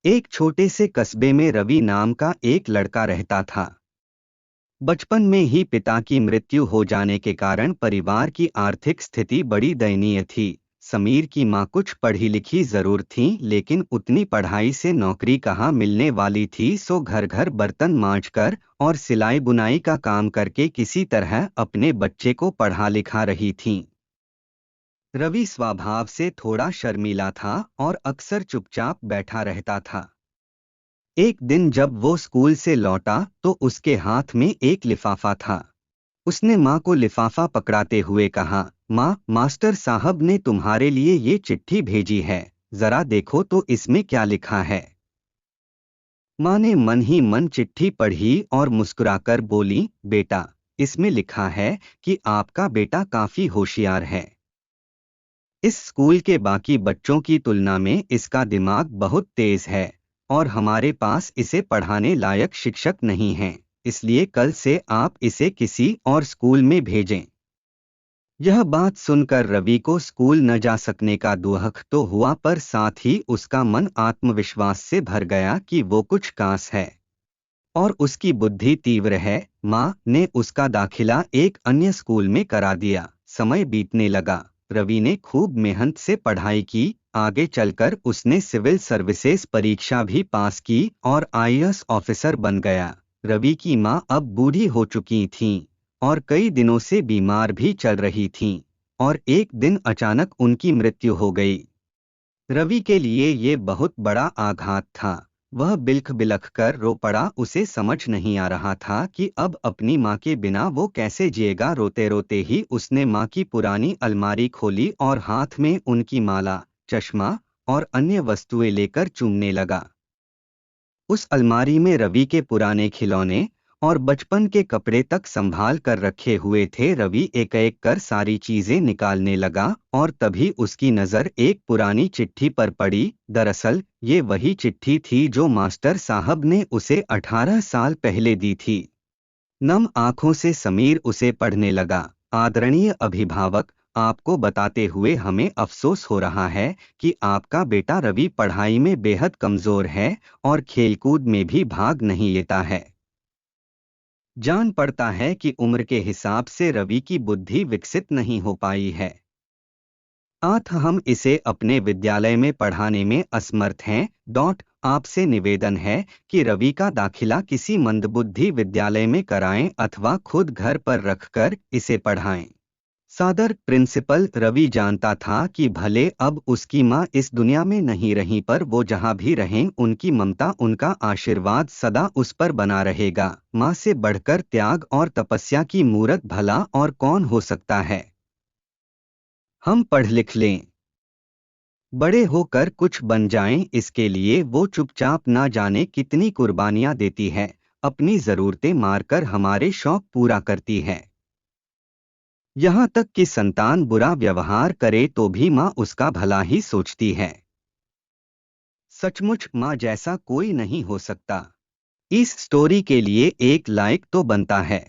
एक छोटे से कस्बे में रवि नाम का एक लड़का रहता था। बचपन में ही पिता की मृत्यु हो जाने के कारण परिवार की आर्थिक स्थिति बड़ी दयनीय थी। समीर की मां कुछ पढ़ी लिखी जरूर थीं, लेकिन उतनी पढ़ाई से नौकरी कहाँ मिलने वाली थी। सो घर घर बर्तन मांजकर और सिलाई बुनाई का काम करके किसी तरह अपने बच्चे को पढ़ा लिखा रही थीं। रवि स्वभाव से थोड़ा शर्मीला था और अक्सर चुपचाप बैठा रहता था। एक दिन जब वो स्कूल से लौटा तो उसके हाथ में एक लिफाफा था। उसने माँ को लिफाफा पकड़ाते हुए कहा, माँ, मास्टर साहब ने तुम्हारे लिए ये चिट्ठी भेजी है, जरा देखो तो इसमें क्या लिखा है। माँ ने मन ही मन चिट्ठी पढ़ी और मुस्कुराकर बोली, बेटा, इसमें लिखा है कि आपका बेटा काफी होशियार है। इस स्कूल के बाकी बच्चों की तुलना में इसका दिमाग बहुत तेज है और हमारे पास इसे पढ़ाने लायक शिक्षक नहीं हैं, इसलिए कल से आप इसे किसी और स्कूल में भेजें। यह बात सुनकर रवि को स्कूल न जा सकने का दुख तो हुआ, पर साथ ही उसका मन आत्मविश्वास से भर गया कि वो कुछ खास है और उसकी बुद्धि तीव्र है। माँ ने उसका दाखिला एक अन्य स्कूल में करा दिया। समय बीतने लगा। रवि ने खूब मेहनत से पढ़ाई की। आगे चलकर उसने सिविल सर्विसेज परीक्षा भी पास की और आईएएस ऑफिसर बन गया। रवि की माँ अब बूढ़ी हो चुकी थीं और कई दिनों से बीमार भी चल रही थीं और एक दिन अचानक उनकी मृत्यु हो गई। रवि के लिए ये बहुत बड़ा आघात था। वह बिलख बिलख कर रो पड़ा। उसे समझ नहीं आ रहा था कि अब अपनी माँ के बिना वो कैसे जिएगा। रोते रोते ही उसने माँ की पुरानी अलमारी खोली और हाथ में उनकी माला, चश्मा और अन्य वस्तुएं लेकर चूमने लगा। उस अलमारी में रवि के पुराने खिलौने और बचपन के कपड़े तक संभाल कर रखे हुए थे। रवि एक एक कर सारी चीजें निकालने लगा और तभी उसकी नजर एक पुरानी चिट्ठी पर पड़ी। दरअसल ये वही चिट्ठी थी जो मास्टर साहब ने उसे 18 साल पहले दी थी। नम आंखों से समीर उसे पढ़ने लगा। आदरणीय अभिभावक, आपको बताते हुए हमें अफसोस हो रहा है कि आपका बेटा रवि पढ़ाई में बेहद कमजोर है और खेलकूद में भी भाग नहीं लेता है। जान पड़ता है कि उम्र के हिसाब से रवि की बुद्धि विकसित नहीं हो पाई है। हम इसे अपने विद्यालय में पढ़ाने में असमर्थ हैं। आपसे निवेदन है कि रवि का दाखिला किसी मंदबुद्धि विद्यालय में कराएं अथवा खुद घर पर रखकर इसे पढ़ाएं। सादर, प्रिंसिपल। रवि जानता था कि भले अब उसकी माँ इस दुनिया में नहीं रही, पर वो जहाँ भी रहें उनकी ममता, उनका आशीर्वाद सदा उस पर बना रहेगा। माँ से बढ़कर त्याग और तपस्या की मूरत भला और कौन हो सकता है। हम पढ़ लिख लें, बड़े होकर कुछ बन जाएं, इसके लिए वो चुपचाप ना जाने कितनी कुर्बानियां देती है। अपनी जरूरतें मारकर हमारे शौक पूरा करती है। यहाँ तक कि संतान बुरा व्यवहार करे तो भी माँ उसका भला ही सोचती है। सचमुच माँ जैसा कोई नहीं हो सकता। इस स्टोरी के लिए एक लाइक तो बनता है।